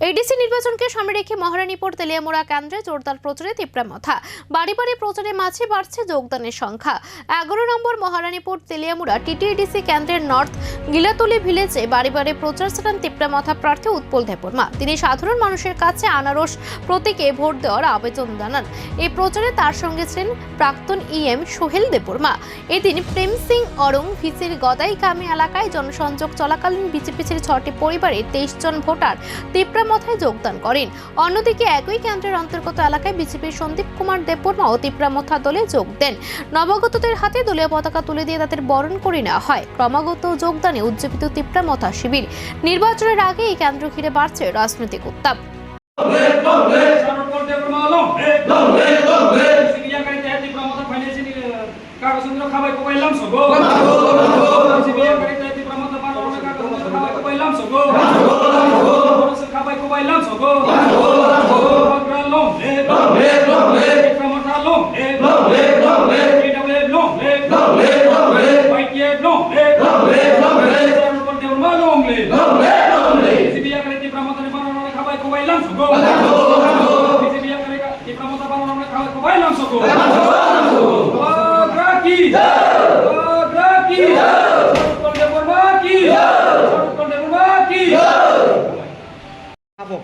ADC নির্বাচনকে সামনে রেখে মহারানীপুর তেলিয়ামুড়া কেন্দ্রে জোরদার প্রচারে তীব্রামথা। বাড়ি বাড়ি প্রচারে মাঝে বাড়ছে যোগদানের সংখ্যা। 11 নম্বর মহারানীপুর তেলিয়ামুড়া টিটিডিসি কেন্দ্রের নর্থ গিলাতলি ভিলেজে বাড়ি বাড়ি প্রচার চালান তীব্রামথা প্রার্থী উৎপল দেববর্মা। তিনি সাধারণ মানুষের কাছে আনারস প্রতীকে ভোট দেওয়ার আবেদন জানান। এই প্রচারে তার সঙ্গে ছিলেন প্রাক্তন ইএম সোহেল দেববর্মা। এদিন প্রেম সিং অরং ভিসির গদাইকামি এলাকায় জনসংযোগ চলাকালীন বিজেপি ছেড়ে 6টি পরিবারের 23 জন ভোটার তীব্রামথায় যোগদান করেন। অন্যদিকে একই কেন্দ্রের অন্তর্গত এলাকায় বিজেপির সন্দীপ কুমার দেববর্মা ও তীব্রামথা দলে যোগ দেন। নবাগতদের হাতে দলীয় পতাকা তুলে দিয়ে তাদের বরণ করে নেওয়া হয়। ক্রমাগত যোগদানে উজ্জীবিত তীব্রামথা শিবির। নির্বাচনের আগে এই কেন্দ্র ঘিরে বাড়ছে রাজনৈতিক উত্তাপ।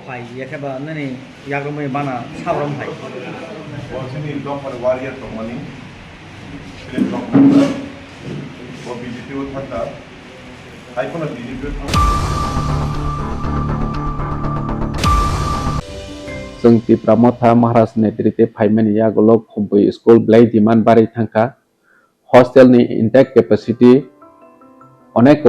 Pai, ya kaba nani yagrumai bana sabram pai. Sini dokter warrior tomani, film dokter, वो बीजेपी उठाता, आईफोन बीजेपी जों तीव्रामथा महाराज नेतृत्वे फाइमानि यागलक खुबै स्कुल ब्लाइ डिमान्ड बाराय थांखा हस्टेलनि इनटेक केपासिटी अनेक